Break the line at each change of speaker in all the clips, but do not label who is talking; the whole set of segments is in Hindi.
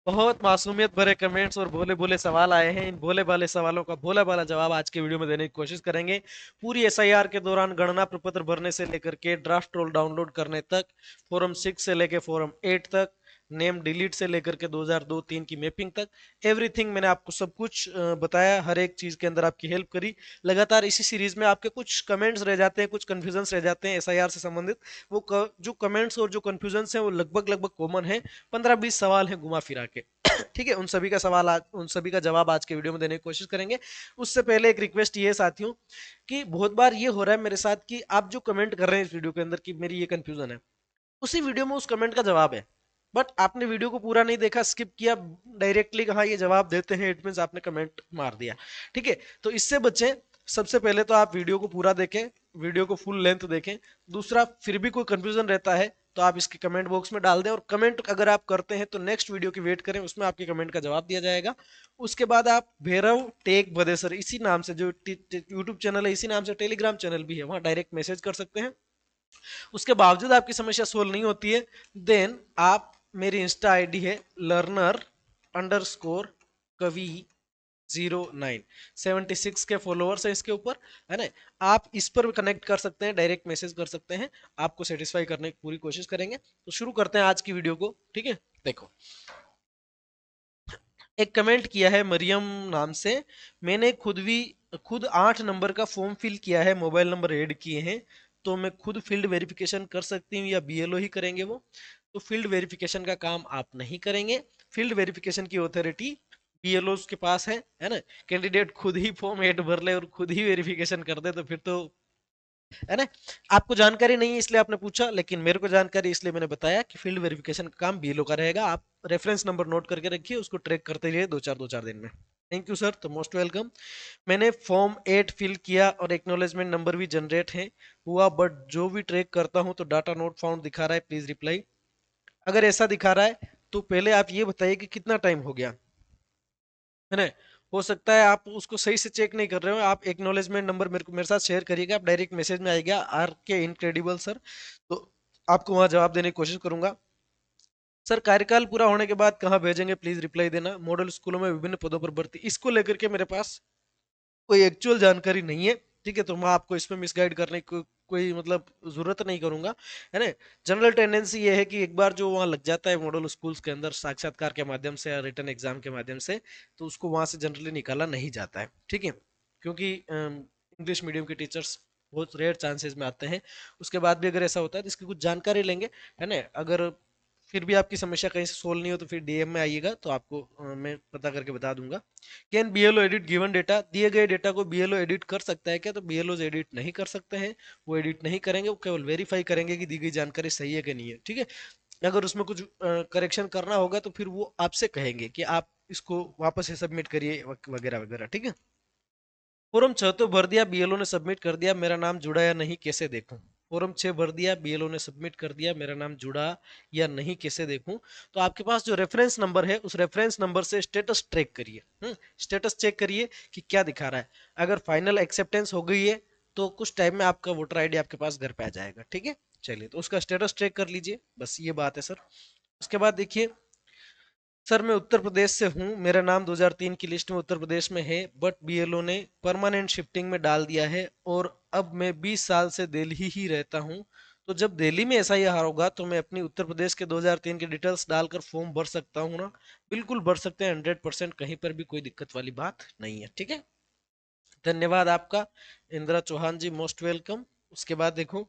बहुत मासूमियत भरे कमेंट्स और भोले भोले सवाल आए हैं। इन भोले भाले सवालों का भोला भाला जवाब आज के वीडियो में देने की कोशिश करेंगे। पूरी एसआईआर के दौरान गणना प्रपत्र भरने से लेकर के ड्राफ्ट रोल डाउनलोड करने तक, फॉरम 6 से लेकर फॉरम 8 तक, नेम डिलीट से लेकर के 2002-3 की मैपिंग तक, एवरीथिंग मैंने आपको सब कुछ बताया। हर एक चीज के अंदर आपकी हेल्प करी। लगातार इसी सीरीज में आपके कुछ कमेंट्स रह जाते हैं, कुछ कंफ्यूजन रह जाते हैं एसआईआर से संबंधित। जो कमेंट्स और जो कंफ्यूजन है वो लगभग लगभग कॉमन है। 15-20 सवाल हैं घुमा फिरा के। ठीक है, उन सभी का जवाब आज के वीडियो में देने की कोशिश करेंगे। उससे पहले एक रिक्वेस्ट ये है साथियों, कि बहुत बार ये हो रहा है मेरे साथ कि आप जो कमेंट कर रहे हैं इस वीडियो के अंदर कि मेरी ये कंफ्यूजन है, उसी वीडियो में उस कमेंट का जवाब है, बट आपने वीडियो को पूरा नहीं देखा, स्किप किया, डायरेक्टली कहा ये जवाब देते हैं, इट मींस आपने कमेंट मार दिया। ठीक है, तो इससे बचें। सबसे पहले तो आप वीडियो को पूरा देखें, वीडियो को फुल लेंथ देखें। दूसरा, फिर भी कोई कंफ्यूजन रहता है तो आप इसके कमेंट बॉक्स में डाल दें, और कमेंट अगर आप करते हैं तो नेक्स्ट वीडियो की वेट करें, उसमें आपके कमेंट का जवाब दिया जाएगा। उसके बाद आप भैरव टेक बदेसर इसी नाम से, जो यूट्यूब चैनल है इसी नाम से टेलीग्राम चैनल भी है, वहां डायरेक्ट मैसेज कर सकते हैं। उसके बावजूद आपकी समस्या सोल्व नहीं होती है, देन आप, मेरी इंस्टा आईडी है learner_कवि09, 76 के फॉलोअर्स हैं इसके ऊपर, है ना। आप इस पर कनेक्ट कर सकते हैं, डायरेक्ट मैसेज कर सकते हैं, आपको सेटिस्फाई करने की पूरी कोशिश करेंगे। तो शुरू करते हैं आज की वीडियो को। ठीक है, देखो, एक कमेंट किया है मरियम नाम से। मैंने खुद 8 नंबर का फॉर्म फिल किया है, मोबाइल नंबर ऐड किए हैं, तो मैं खुद फील्ड वेरिफिकेशन कर सकती हूँ या बीएलओ ही करेंगे वो? तो फील्ड वेरिफिकेशन का काम आप नहीं करेंगे। फील्ड वेरिफिकेशन की ऑथोरिटी बीएलओ के पास है ना। कैंडिडेट खुद ही फॉर्म ऐड भर ले और खुद ही वेरिफिकेशन कर दे तो फिर तो, है ना। आपको जानकारी नहीं है इसलिए आपने पूछा, लेकिन मेरे को जानकारी इसलिए मैंने बताया कि फील्ड वेरिफिकेशन का काम बीएलओ का रहेगा। आप रेफरेंस नंबर नोट करके रखिए, उसको ट्रैक करते रहिए दो चार दिन में। थैंक यू सर, तो मोस्ट वेलकम। मैंने फॉर्म 8 फिल किया और एक्नॉलेजमेंट नंबर भी जनरेट है हुआ, बट जो भी ट्रैक करता हूं तो डाटा नोट फाउंड दिखा रहा है, प्लीज रिप्लाई। अगर ऐसा दिखा रहा है तो पहले आप ये बताइए कि कितना टाइम हो गया, है ना। हो सकता है आप उसको सही से चेक नहीं कर रहे हो। आप एक्नॉलेजमेंट नंबर मेरे साथ शेयर करिएगा, आप डायरेक्ट मैसेज में आएगा आर के इनक्रेडिबल सर, तो आपको वहां जवाब देने की कोशिश करूंगा। सर, कार्यकाल पूरा होने के बाद कहाँ भेजेंगे, प्लीज रिप्लाई देना। मॉडल स्कूलों में विभिन्न पदों पर भर्ती, इसको लेकर के मेरे पास कोई एक्चुअल जानकारी नहीं है। ठीक है, तो मैं आपको इसमें मिसगाइड करने की कोई मतलब जरूरत नहीं करूंगा, है ना। जनरल टेंडेंसी ये है कि एक बार जो वहाँ लग जाता है मॉडल स्कूल्स के अंदर साक्षात्कार के माध्यम से या रिटर्न एग्जाम के माध्यम से, तो उसको वहां से जनरली निकाला नहीं जाता है। ठीक है, क्योंकि इंग्लिश मीडियम के टीचर्स बहुत रेयर चांसेस में आते हैं। उसके बाद भी अगर ऐसा होता है तो इसकी कुछ जानकारी लेंगे, है ना। अगर फिर भी आपकी समस्या कहीं से सोल्व नहीं हो तो फिर डीएम में आइएगा, तो आपको मैं पता करके बता दूंगा। Can BLO edit given data, दिए गए डेटा को बीएलओ एडिट कर सकता है क्या? तो बीएलओ एडिट नहीं कर सकते हैं, वो एडिट नहीं करेंगे, वो केवल वेरीफाई करेंगे कि दी गई जानकारी सही है कि नहीं है। ठीक है, अगर उसमें कुछ करेक्शन करना होगा तो फिर वो आपसे कहेंगे कि आप इसको वापस से सबमिट करिए वगैरह वगैरह। ठीक है, फॉर्म 6 तो भर दिया, बीएलओ ने सबमिट कर दिया, मेरा नाम जुड़ा या नहीं कैसे देखूं? फॉर्म 6 भर दिया, बीएलओ ने सबमिट कर दिया, मेरा नाम जुड़ा या नहीं कैसे देखूं? तो आपके पास जो रेफरेंस नंबर है उस रेफरेंस नंबर से स्टेटस ट्रैक करिए, स्टेटस चेक करिए कि क्या दिखा रहा है। अगर फाइनल एक्सेप्टेंस हो गई है तो कुछ टाइम में आपका वोटर आईडी आपके पास घर पे आ जाएगा। ठीक है, चलिए, तो उसका स्टेटस ट्रैक कर लीजिए, बस ये बात है सर। उसके बाद देखिए, सर मैं उत्तर प्रदेश से हूँ, मेरा नाम 2003 की लिस्ट में उत्तर प्रदेश में है, बट बीएलओ ने परमानेंट शिफ्टिंग में डाल दिया है और अब मैं 20 साल से दिल्ली ही रहता हूँ। तो जब दिल्ली में ऐसा ही हाल होगा तो मैं अपनी उत्तर प्रदेश के 2003 के डिटेल्स डालकर फॉर्म भर सकता हूँ ना? बिल्कुल भर सकते हैं, 100%, कहीं पर भी कोई दिक्कत वाली बात नहीं है। ठीक है, धन्यवाद आपका इंदिरा चौहान जी, मोस्ट वेलकम। उसके बाद देखो,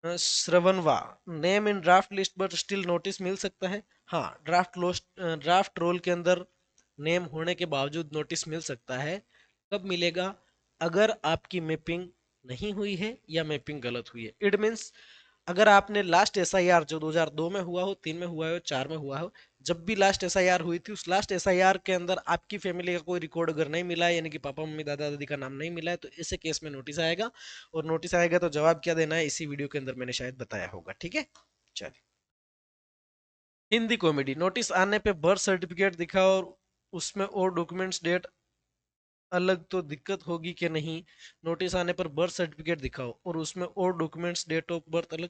श्रवणवा, name in draft list but still notice मिल सकता है। हाँ, ड्राफ्ट रोल के अंदर नेम होने के बावजूद नोटिस मिल सकता है। कब मिलेगा? अगर आपकी मैपिंग नहीं हुई है या मैपिंग गलत हुई है। इट मीन्स, अगर आपने लास्ट एसआईआर जो 2002 में हुआ हो, 3 में हुआ हो, 4 में हुआ हो, जब भी लास्ट एसआईआर हुई थी, उस लास्ट एसआईआर के अंदर आपकी फैमिली का कोई रिकॉर्ड अगर नहीं मिला है, यानी कि पापा मम्मी दादा दादी का नाम नहीं मिला है, तो ऐसे केस में नोटिस आएगा। और नोटिस आएगा तो जवाब क्या देना है, इसी वीडियो के अंदर मैंने शायद बताया होगा। ठीक है, चलिए। हिंदी कॉमेडी, नोटिस आने पे बर्थ सर्टिफिकेट दिखा और उसमें और डॉक्यूमेंट्स डेट अलग तो दिक्कत होगी कि नहीं? नोटिस आने पर बर्थ सर्टिफिकेट दिखाओ और उसमें और डॉक्यूमेंट्स डेट ऑफ बर्थ अलग।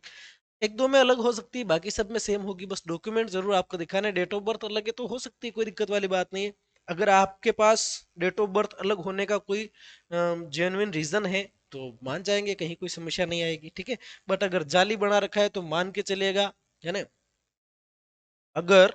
एक दो में अलग हो सकती है, बाकी सब में सेम होगी, बस डॉक्यूमेंट जरूर आपको दिखाना है। डेट ऑफ बर्थ अलग है तो हो सकती है, कोई दिक्कत वाली बात नहीं है। अगर आपके पास डेट ऑफ बर्थ अलग होने का कोई जेन्युइन रीजन है तो मान जाएंगे, कहीं कोई समस्या नहीं आएगी, ठीक है। बट अगर जाली बना रखा है तो मान के चलिएगा, है ना। अगर,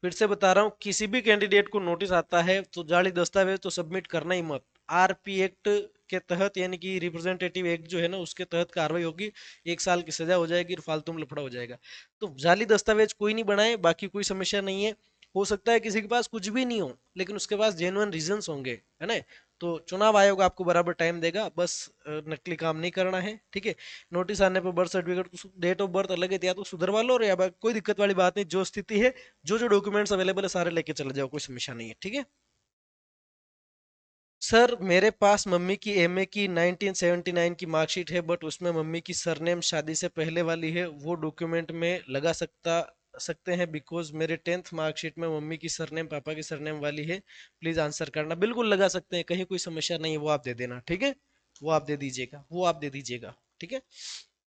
फिर से बता रहा हूँ, किसी भी कैंडिडेट को नोटिस आता है तो जाली दस्तावेज तो सबमिट करना ही मत। आरपी एक्ट के तहत, यानी कि रिप्रेजेंटेटिव एक्ट जो है ना, उसके तहत कार्रवाई होगी, 1 साल की सजा हो जाएगी और फालतू में लफड़ा हो जाएगा। तो जाली दस्तावेज कोई नहीं बनाए, बाकी कोई समस्या नहीं है। हो सकता है किसी के पास कुछ भी नहीं हो, लेकिन उसके पास जेन्युइन रीजंस होंगे, है ना। तो चुनाव आयोग आपको बराबर टाइम देगा, बस नकली काम नहीं करना है, ठीक है। नोटिस आने पर birth certificate, date of birth अलग है तो या तो सुधरवा लो, और या कोई दिक्कत वाली बात नहीं, जो स्थिति है, जो जो डॉक्यूमेंट्स अवेलेबल है सारे लेके चले जाओ, कोई समस्या नहीं है, ठीक है। सर मेरे पास मम्मी की एमए की 1979 की मार्कशीट है, बट उसमें मम्मी की सरनेम शादी से पहले वाली है, वो डॉक्यूमेंट में लगा सकते हैं, बिकॉज मेरे 10th मार्कशीट में मम्मी की सरनेम पापा की सरनेम वाली है। प्लीज आंसर करना। बिल्कुल लगा सकते हैं, कहीं कोई समस्या नहीं है, वो आप दे देना, ठीक है। वो आप दे दीजिएगा, वो आप दे दीजिएगा, ठीक है।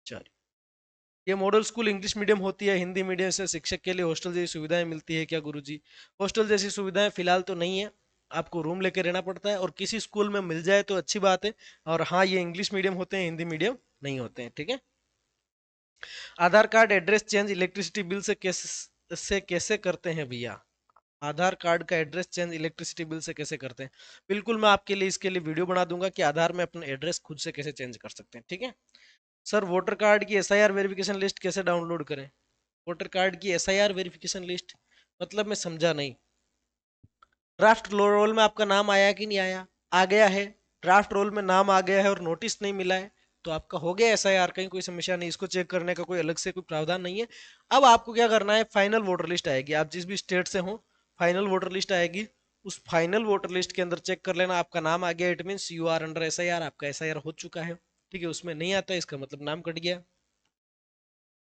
चलिए। ये मॉडल स्कूल इंग्लिश मीडियम होती है, हिंदी मीडियम से शिक्षक के लिए हॉस्टल जैसी सुविधाएं मिलती है क्या गुरुजी? हॉस्टल जैसी सुविधाएं फिलहाल तो नहीं है, आपको रूम लेके रहना पड़ता है, और किसी स्कूल में मिल जाए तो अच्छी बात है। और हाँ, ये इंग्लिश मीडियम होते हैं, हिंदी मीडियम नहीं होते हैं, ठीक है। Aadhaar card address change electricity bill से कैसे करते हैं भैया? आधार कार्ड का एड्रेस चेंज इलेक्ट्रिसिटी बिल से कैसे करते हैं? बिल्कुल, मैं आपके लिए इसके लिए वीडियो बना दूंगा कि आधार में अपना एड्रेस खुद से कैसे चेंज कर सकते हैं, ठीक है। सर वोटर कार्ड की एसआईआर वेरिफिकेशन लिस्ट कैसे डाउनलोड करें? वोटर कार्ड की एसआईआर वेरिफिकेशन लिस्ट मतलब मैं समझा नहीं। ड्राफ्ट रोल में आपका नाम आया कि नहीं आया? आ गया है। ड्राफ्ट रोल में नाम आ गया है और नोटिस नहीं मिला है, तो आपका हो गया एसआईआर, कहीं कोई समस्या नहीं, इसको चेक करने का कोई अलग से कोई प्रावधान नहीं है। अब आपको क्या करना है, फाइनल वोटर लिस्ट आएगी, आप जिस भी स्टेट से हो, फाइनल वोटर लिस्ट आएगी, उस फाइनल वोटर लिस्ट के अंदर चेक कर लेना, आपका नाम आ गया, it mean you are under SIR, आपका एसआईआर हो चुका है, ठीक है। उसमें नहीं आता इसका मतलब नाम कट गया।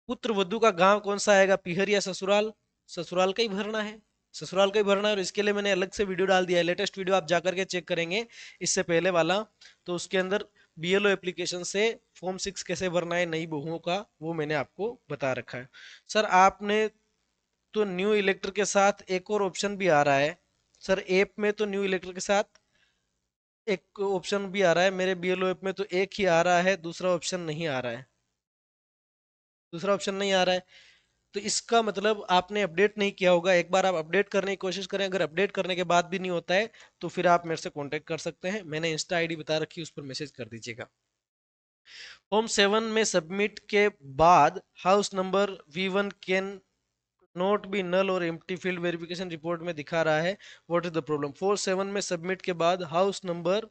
पुत्र वधु का गांव कौन सा आएगा, पीहर या ससुराल? ससुराल का ही भरना है, ससुराल का ही भरना है, और इसके लिए मैंने अलग से वीडियो डाल दिया है, लेटेस्ट वीडियो आप जाकर के चेक करेंगे, इससे पहले वाला। तो उसके अंदर बीएलओ एप्लीकेशन से फॉर्म 6 कैसे भरना है नई बहुओं का, वो मैंने आपको बता रखा है। सर आपने तो न्यू इलेक्टर के साथ एक और ऑप्शन भी आ रहा है। सर ऐप में तो न्यू इलेक्टर के साथ एक ऑप्शन भी आ रहा है, मेरे बीएलओ ऐप में तो एक ही आ रहा है, दूसरा ऑप्शन नहीं आ रहा है, दूसरा ऑप्शन नहीं आ रहा है। तो इसका मतलब आपने अपडेट नहीं किया होगा, एक बार आप अपडेट करने की कोशिश करें, अगर अपडेट करने के बाद भी नहीं होता है तो फिर आप मेरे से कांटेक्ट कर सकते हैं, मैंने इंस्टा आईडी बता रखी है, उस पर मैसेज कर दीजिएगा। फॉर्म 7 में सबमिट के बाद house number V1 can not be null और एम्प्टी फील्ड वेरिफिकेशन रिपोर्ट में दिखा रहा है, what is the problem? Form 7 में सबमिट के बाद house number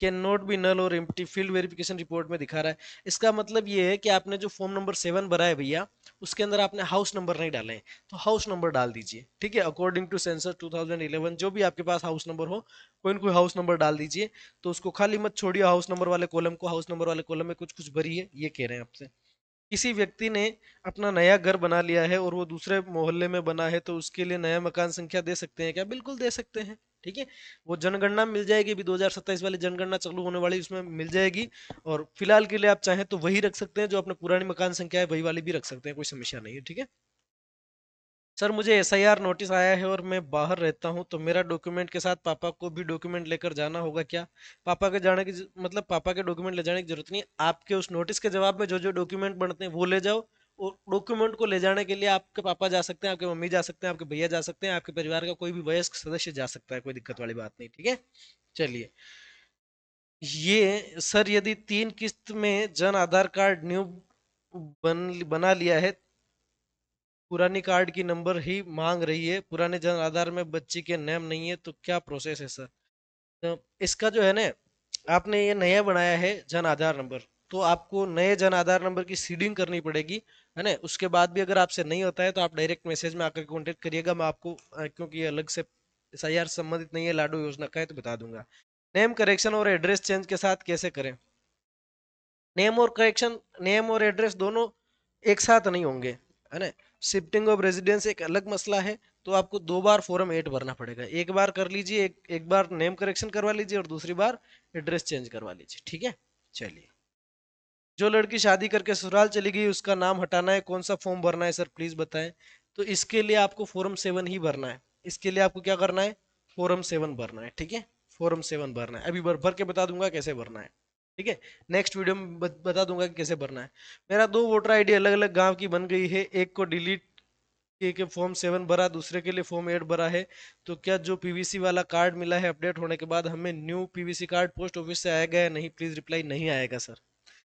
can not be null और एम्प्टी फील्ड वेरिफिकेशन रिपोर्ट में दिखा रहा है। इसका मतलब ये है कि आपने जो फॉर्म नंबर 7 भरा है भैया, उसके अंदर आपने हाउस नंबर नहीं डाले हैं, तो हाउस नंबर डाल दीजिए, ठीक है। अकॉर्डिंग टू सेंसस 2011 जो भी आपके पास हाउस नंबर हो, कोई ना कोई हाउस नंबर डाल दीजिए। तो उसको खाली मत छोड़िए हाउस नंबर वाले कॉलम को, हाउस नंबर वाले कॉलम में कुछ कुछ भरिए, ये कह रहे हैं आपसे। किसी व्यक्ति ने अपना नया घर बना लिया है और वो दूसरे मोहल्ले में बना है, तो उसके लिए नया मकान संख्या दे सकते हैं क्या? बिल्कुल दे सकते हैं, ठीक है। वो जनगणना मिल जाएगी, अभी 2027 वाली जनगणना चालू होने वाली, उसमें मिल जाएगी। और फिलहाल के लिए आप चाहें तो वही रख सकते हैं, जो अपने पुरानी मकान संख्या है वही वाली भी रख सकते हैं, कोई समस्या नहीं है, ठीक है। सर मुझे एसआईआर नोटिस आया है और मैं बाहर रहता हूं, तो मेरा डॉक्यूमेंट के साथ पापा को भी डॉक्यूमेंट लेकर जाना होगा क्या? पापा के जाने की मतलब पापा के डॉक्यूमेंट ले जाने की जरूरत नहीं है, आपके उस नोटिस के जवाब में जो जो डॉक्यूमेंट बनते हैं वो ले जाओ। और डॉक्यूमेंट को ले जाने के लिए आपके पापा जा सकते हैं, आपके मम्मी जा सकते हैं, आपके भैया जा सकते हैं, आपके परिवार का कोई भी वयस्क सदस्य जा सकता है, कोई दिक्कत वाली बात नहीं, ठीक है। चलिए। ये सर यदि 3 किस्त में जन आधार कार्ड न्यू बना लिया है, पुरानी कार्ड की नंबर ही मांग रही है, पुराने जन आधार में बच्ची के नाम नहीं है, तो क्या प्रोसेस है सर? तो इसका जो है ना, आपने ये नया बनाया है जन आधार नंबर, तो आपको नए जन आधार नंबर की सीडिंग करनी पड़ेगी, है ना। उसके बाद भी अगर आपसे नहीं होता है तो आप डायरेक्ट मैसेज में आकर कांटेक्ट करिएगा, मैं आपको क्योंकि ये अलग से एसआईआर संबंधित नहीं है, लाडो योजना का है, तो बता दूंगा। नेम करेक्शन और एड्रेस चेंज के साथ कैसे करें? नेम और करेक्शन, नेम और एड्रेस दोनों एक साथ नहीं होंगे, है ना। शिफ्टिंग ऑफ रेजिडेंस एक अलग मसला है, तो आपको 2 बार फॉर्म 8 भरना पड़ेगा, एक बार कर लीजिए, एक बार नेम करेक्शन करवा लीजिए और दूसरी बार एड्रेस चेंज करवा लीजिए, ठीक है। चलिए। जो लड़की शादी करके ससुराल चली गई उसका नाम हटाना है, कौन सा फॉर्म भरना है सर प्लीज बताएं। तो इसके लिए आपको फॉर्म 7 ही भरना है। इसके लिए आपको क्या करना है, फॉर्म 7 भरना है, ठीक है। फॉर्म 7 भरना है, अभी भर भर के बता दूंगा कैसे भरना है, ठीक है। नेक्स्ट वीडियो में बता दूंगा कि कैसे भरना है। मेरा 2 वोटर आईडी अलग अलग गांव की बन गई है, एक को डिलीट के फॉर्म 7 भरा, दूसरे के लिए फॉर्म 8 भरा है। तो क्या जो पीवीसी वाला कार्ड मिला है अपडेट होने के बाद हमें new PVC card post office से आएगा या नहीं, प्लीज रिप्लाई। नहीं आएगा सर,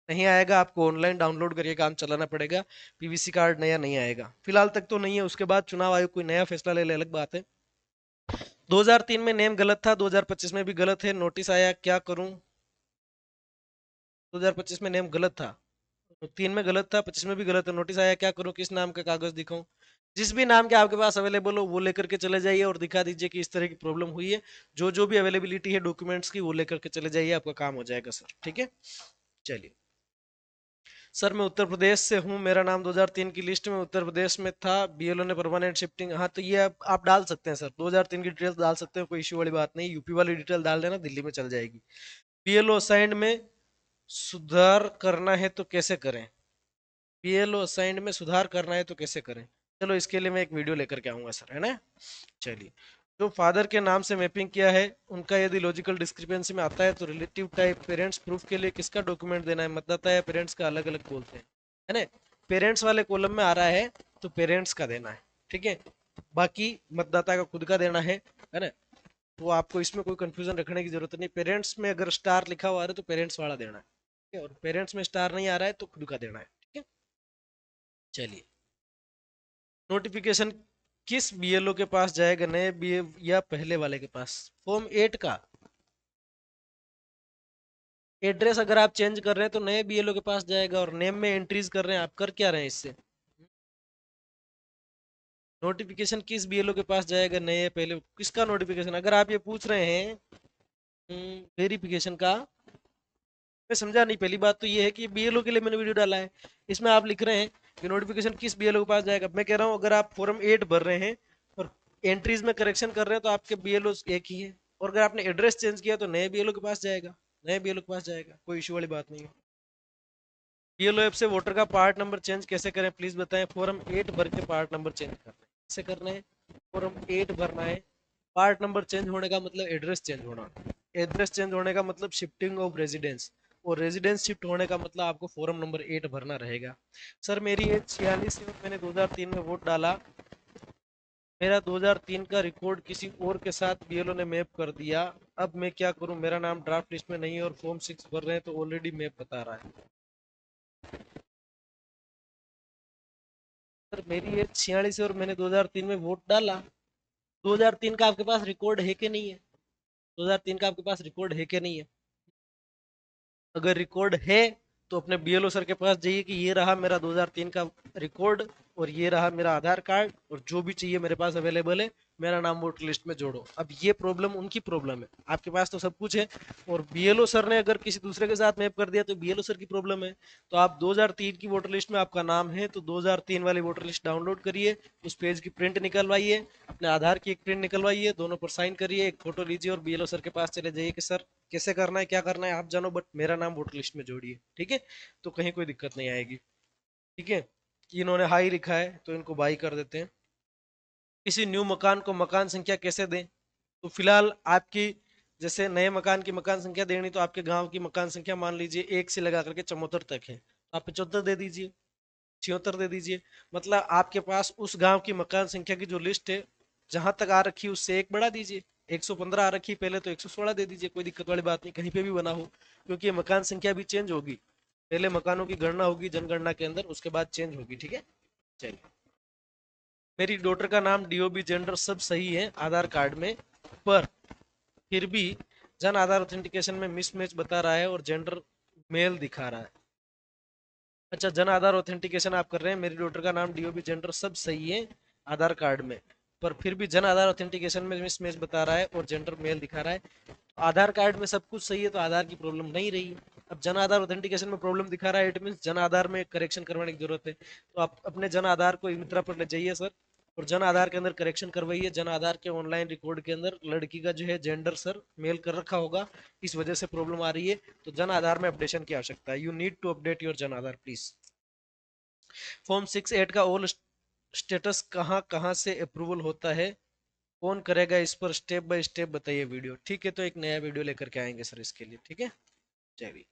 नहीं आएगा, आपको ऑनलाइन डाउनलोड करके काम चलाना पड़ेगा। पीवीसी कार्ड नया नहीं आएगा, फिलहाल तक तो नहीं है, उसके बाद चुनाव आयोग कोई नया फैसला ले ले अलग बात है। 2003 में नेम गलत था, 2025 में भी गलत है, नोटिस आया, क्या करूं। 2025 में नेम गलत था, 3 में गलत था, 25 में भी गलत है, नोटिस आया, क्या करूं, किस नाम का कागज दिखाऊं। जिस भी नाम के आपके पास अवेलेबल हो वो लेकर के चले जाइए और दिखा दीजिए कि इस तरह की प्रॉब्लम हुई है। जो जो भी अवेलेबिलिटी है डॉक्यूमेंट्स की वो लेकर के चले जाइए, आपका काम हो जाएगा सर, ठीक है। चलिए सर, मैं उत्तर प्रदेश से हूँ, मेरा नाम 2003 की लिस्ट में उत्तर प्रदेश में था, बीएलओ ने परमानेंट शिफ्टिंग, हाँ तो ये आप डाल सकते हैं सर, 2003 की डिटेल्स डाल सकते हैं, कोई इश्यू वाली बात नहीं, यूपी वाली डिटेल डाल देना, दिल्ली में चल जाएगी। बीएलओ असाइंड में सुधार करना है तो कैसे करें, बीएलओ असाइंड में सुधार करना है तो कैसे करें। चलो इसके लिए मैं एक वीडियो लेकर के आऊंगा सर, है ना। चलिए, जो फादर के नाम से मैपिंग किया है उनका यदि लॉजिकल डिस्क्रिपेंसी में आता है तो रिलेटिव टाइप पेरेंट्स प्रूफ के लिए किसका डॉक्यूमेंट देना है, मतदाता या पेरेंट्स का, अलग अलग बोलते हैं, है ना। पेरेंट्स वाले कॉलम में आ रहा है तो पेरेंट्स का देना है, ठीक है। बाकी मतदाता का खुद का देना है ना। तो आपको इसमें कोई कंफ्यूजन रखने की जरूरत नहीं, पेरेंट्स में अगर स्टार लिखा हुआ है तो पेरेंट्स वाला देना है, ठीक है? और पेरेंट्स में स्टार नहीं आ रहा है तो खुद का देना है, ठीक है। चलिए, नोटिफिकेशन किस बीएलओ के पास जाएगा, नए बीए या पहले वाले के पास। फॉर्म 8 का एड्रेस अगर आप चेंज कर रहे हैं तो नए बीएलओ के पास जाएगा, और नेम में एंट्रीज कर रहे हैं, आप कर क्या रहे हैं इससे। नोटिफिकेशन किस बीएलओ के पास जाएगा, नए या पहले, किसका नोटिफिकेशन अगर आप ये पूछ रहे हैं वेरिफिकेशन का, मैं समझा नहीं। पहली बात तो ये है कि बीएलओ के लिए मैंने वीडियो डाला है, इसमें आप लिख रहे हैं कि नोटिफिकेशन किस बीएलओ के पास जाएगा। मैं कह रहा हूँ अगर आप फॉर्म 8 भर रहे हैं और एंट्रीज में करेक्शन कर रहे हैं तो आपके बीएलओ एक ही है, और अगर आपने एड्रेस चेंज किया तो नए बीएलओ के पास जाएगा, नए बीएलओ के पास जाएगा, कोई इशू वाली बात नहीं है। बीएलओ ऐप से वोटर का पार्ट नंबर चेंज कैसे करें प्लीज बताएं। फॉर्म 8 भर के पार्ट नंबर चेंज करना है, कैसे करना है, फॉर्म 8 भरना है, पार्ट नंबर चेंज होने का मतलब एड्रेस चेंज होना, एड्रेस चेंज होने का मतलब शिफ्टिंग ऑफ रेजिडेंस, और रेजिडेंस शिफ्ट होने का मतलब आपको फॉर्म नंबर 8 भरना रहेगा। सर मेरी एज 46 है और मैंने 2003 में वोट डाला, मेरा 2003 का रिकॉर्ड किसी और के साथ बीएलओ ने मैप कर दिया, अब मैं क्या करूं, मेरा नाम ड्राफ्ट लिस्ट में नहीं है और फॉर्म 6 भर रहे हैं तो ऑलरेडी मैप बता रहा है। सर मेरी एज 46 है और मैंने 2003 में वोट डाला, 2003 का आपके पास रिकॉर्ड है कि नहीं है, 2003 का आपके पास रिकॉर्ड है कि नहीं है। अगर रिकॉर्ड है तो अपने बीएलओ सर के पास जाइए कि ये रहा मेरा 2003 का रिकॉर्ड, और ये रहा मेरा आधार कार्ड, और जो भी चाहिए मेरे पास अवेलेबल है, मेरा नाम वोटर लिस्ट में जोड़ो। अब ये प्रॉब्लम उनकी प्रॉब्लम है, आपके पास तो सब कुछ है, और बीएलओ सर ने अगर किसी दूसरे के साथ मैप कर दिया तो बीएलओ सर की प्रॉब्लम है। तो आप 2003 की वोटर लिस्ट में आपका नाम है तो 2003 वाली वोटर लिस्ट डाउनलोड करिए, उस पेज की प्रिंट निकलवाइए, अपने आधार की एक प्रिंट निकलवाइए, दोनों पर साइन करिए, एक फोटो लीजिए और बीएलओ सर के पास चले जाइए कि सर कैसे करना है, क्या करना है आप जानो, बट मेरा नाम वोटर लिस्ट में जोड़िए, ठीक है। तो कहीं कोई दिक्कत नहीं आएगी, ठीक है। कि इन्होंने हाई लिखा है तो इनको बाई कर देते हैं। किसी न्यू मकान को मकान संख्या कैसे दें, तो फिलहाल आपकी, जैसे नए मकान की मकान संख्या देनी तो आपके गांव की मकान संख्या मान लीजिए 1 से लगा करके 74 तक है, तो आप 75 दे दीजिए, 76 दे दीजिए, मतलब आपके पास उस गांव की मकान संख्या की जो लिस्ट है जहां तक आ रखी है उससे एक बढ़ा दीजिए, 115 आ रखी पहले तो 116 दे दीजिए, कोई दिक्कत वाली बात नहीं, कहीं पे भी बना हो, क्योंकि ये मकान संख्या भी चेंज होगी, पहले मकानों की गणना होगी जनगणना के अंदर, उसके बाद चेंज होगी, ठीक है। चलिए, मेरी डॉटर का नाम डीओबी जेंडर सब सही है आधार कार्ड में, पर फिर भी जन आधार ऑथेंटिकेशन में मिसमैच बता रहा है और जेंडर मेल दिखा रहा है। अच्छा, जन आधार ऑथेंटिकेशन आप कर रहे हैं, मेरी डॉटर का नाम डीओबी जेंडर सब सही है आधार कार्ड में, पर फिर भी जन आधार ऑथेंटिकेशन में मिसमैच बता रहा है और जेंडर मेल दिखा रहा है। आधार कार्ड में सब कुछ सही है तो आधार की प्रॉब्लम नहीं रही। अब जन आधार ऑथेंटिकेशन में प्रॉब्लम दिखा रहा है, इट मीन जन आधार में करेक्शन करवाने की जरूरत है, तो आप अपने जन आधार को मित्रा पर ले जाइए सर, और जन आधार के अंदर करेक्शन करवाइए। जन आधार के ऑनलाइन रिकॉर्ड के अंदर लड़की का जो है जेंडर सर मेल कर रखा होगा, इस वजह से प्रॉब्लम आ रही है। तो जन आधार में अपडेशन की आवश्यकता है। You need to update your Jan Aadhaar please. Form 6-8 का ऑल स्टेटस कहाँ कहाँ से अप्रूवल होता है, कौन करेगा, इस पर स्टेप बाय स्टेप बताइए वीडियो। ठीक है, तो एक नया वीडियो लेकर के आएंगे सर इसके लिए। ठीक है, जय भी।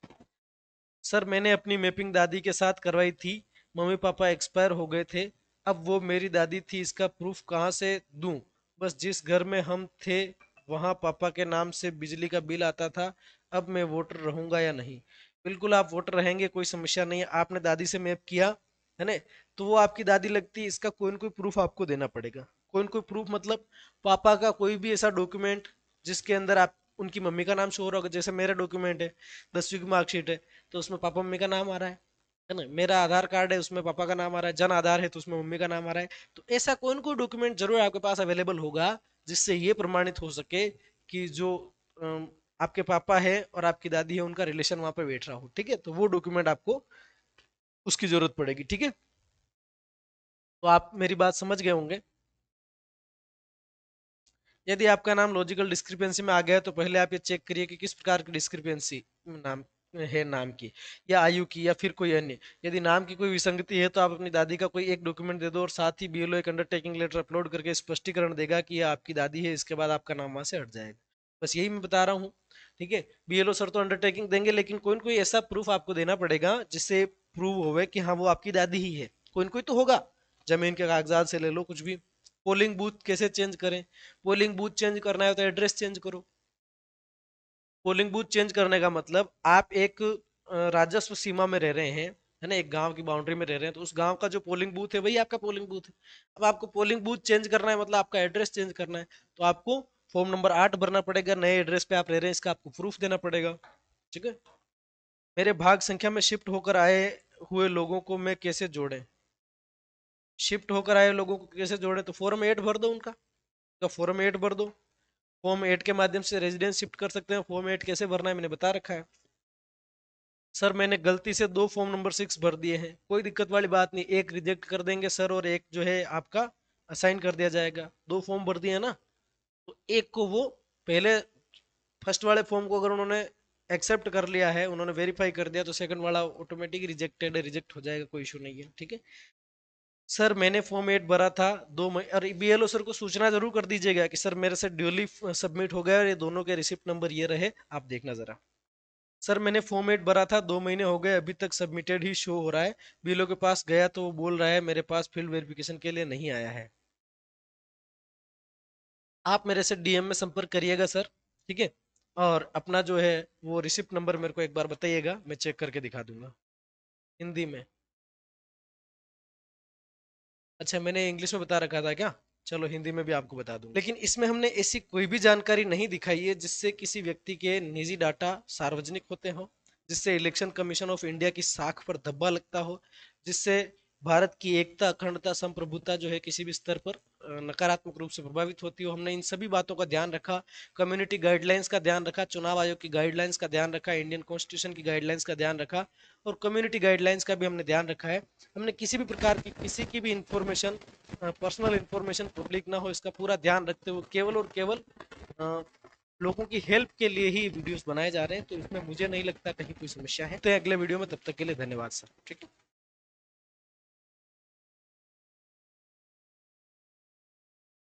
सर मैंने अपनी मैपिंग दादी के साथ करवाई थी, मम्मी पापा एक्सपायर हो गए थे, अब वो मेरी दादी थी, इसका प्रूफ कहाँ से दूं? बस जिस घर में हम थे वहाँ पापा के नाम से बिजली का बिल आता था, अब मैं वोटर रहूंगा या नहीं? बिल्कुल आप वोटर रहेंगे, कोई समस्या नहीं है। आपने दादी से मैप किया है ना, तो वो आपकी दादी लगती है, इसका कोई न कोई प्रूफ आपको देना पड़ेगा। कोई न कोई प्रूफ मतलब पापा का कोई भी ऐसा डॉक्यूमेंट जिसके अंदर आप उनकी मम्मी का नाम शो हो रहा होगा। जैसे मेरा डॉक्यूमेंट है, 10वीं की मार्कशीट है, तो उसमें पापा मम्मी का नाम आ रहा है ना। मेरा आधार कार्ड है, उसमें पापा का नाम आ रहा है। जन आधार है तो उसमें मम्मी का नाम आ रहा है। तो ऐसा कोई न कोई डॉक्यूमेंट जरूर आपके पास अवेलेबल होगा जिससे ये प्रमाणित हो सके कि जो आपके पापा है और आपकी दादी है उनका रिलेशन वहां पे बैठ रहा हो। ठीक है, तो वो डॉक्यूमेंट आपको उसकी जरूरत पड़ेगी। ठीक है, तो आप मेरी बात समझ गए होंगे। यदि आपका नाम लॉजिकल डिस्क्रिपेंसी में आ गया है तो पहले आप ये चेक करिए कि किस प्रकार की डिस्क्रिपेंसी नाम है, नाम की या आयु की या फिर कोई अन्य। यदि नाम की कोई विसंगति है तो आप अपनी दादी का कोई एक डॉक्यूमेंट दे दो और साथ ही बीएलओ एक अंडरटेकिंग लेटर अपलोड करके स्पष्टीकरण देगा कि यह आपकी दादी है, इसके बाद आपका नाम वहां से हट जाएगा। बस यही मैं बता रहा हूँ। ठीक है, बीएलओ सर तो अंडरटेकिंग देंगे, लेकिन कोई न कोई ऐसा प्रूफ आपको देना पड़ेगा जिससे प्रूव होवे कि हाँ वो आपकी दादी ही है। कोई न कोई तो होगा, जमीन के कागजात से ले लो, कुछ भी। पोलिंग बूथ कैसे चेंज करें? पोलिंग बूथ चेंज करना है तो एड्रेस चेंज करो। पोलिंग बूथ चेंज करने का मतलब आप एक राजस्व सीमा में रह रहे हैं, है ना, एक गांव की बाउंड्री में रह रहे हैं, तो उस गांव का जो पोलिंग बूथ है वही आपका पोलिंग बूथ है। अब आपको पोलिंग बूथ चेंज करना है मतलब आपका एड्रेस चेंज करना है, तो आपको फॉर्म नंबर 8 भरना पड़ेगा। नए एड्रेस पे आप रह रहे हैं, इसका आपको प्रूफ देना पड़ेगा। ठीक है, मेरे भाग संख्या में शिफ्ट होकर आए हुए लोगों को मैं कैसे जोड़ें? शिफ्ट होकर आए लोगों को कैसे जोड़ें? तो फॉर्म 8 भर दो उनका, तो फॉर्म 8 भर दो। फॉर्म 8 के माध्यम से रेजिडेंस शिफ्ट कर सकते हैं। फॉर्म 8 कैसे भरना है मैंने बता रखा है। सर मैंने गलती से 2 फॉर्म नंबर 6 भर दिए हैं, कोई दिक्कत वाली बात नहीं, एक रिजेक्ट कर देंगे सर और एक जो है आपका असाइन कर दिया जाएगा। 2 फॉर्म भर दिए हैं ना, तो एक को वो पहले फर्स्ट वाले फॉर्म को अगर उन्होंने एक्सेप्ट कर लिया है, उन्होंने वेरीफाई कर दिया, तो सेकंड वाला ऑटोमेटिक रिजेक्टेड है, रिजेक्ट हो जाएगा, कोई इशू नहीं है। ठीक है सर, मैंने फॉर्म 8 भरा था 2 महीने, और बीएलओ सर को सूचना जरूर कर दीजिएगा कि सर मेरे से ड्यूली सबमिट हो गया और ये दोनों के रिसिप्ट नंबर ये रहे, आप देखना जरा। सर मैंने फॉर्म 8 भरा था 2 महीने हो गए, अभी तक सबमिटेड ही शो हो रहा है। बीएलओ के पास गया तो वो बोल रहा है मेरे पास फील्ड वेरिफिकेशन के लिए नहीं आया है। आप मेरे से डीएम में संपर्क करिएगा सर। ठीक है, और अपना जो है वो रिसिप्ट नंबर मेरे को एक बार बताइएगा, मैं चेक करके दिखा दूंगा हिंदी में। अच्छा, मैंने इंग्लिश में बता रखा था क्या? चलो हिंदी में भी आपको बता दूं, लेकिन इसमें हमने ऐसी कोई भी जानकारी नहीं दिखाई है जिससे किसी व्यक्ति के निजी डाटा सार्वजनिक होते हो, जिससे इलेक्शन कमीशन ऑफ इंडिया की साख पर धब्बा लगता हो, जिससे भारत की एकता, अखंडता, संप्रभुता जो है किसी भी स्तर पर नकारात्मक रूप से प्रभावित होती हो। हमने इन सभी बातों का ध्यान रखा, कम्युनिटी गाइडलाइंस का ध्यान रखा, चुनाव आयोग की गाइडलाइंस का ध्यान रखा, इंडियन कॉन्स्टिट्यूशन की गाइडलाइंस का ध्यान रखा, और कम्युनिटी गाइडलाइंस का भी हमने ध्यान रखा है। हमने किसी भी प्रकार की किसी की भी इंफॉर्मेशन, पर्सनल इंफॉर्मेशन पब्लिक ना हो, इसका पूरा ध्यान रखते हुए केवल और केवल अ, लोगों की हेल्प के लिए ही वीडियोस बनाए जा रहे हैं। तो इसमें मुझे नहीं लगता कहीं कोई समस्या है। तो अगले वीडियो में, तब तक के लिए धन्यवाद सर। ठीक है।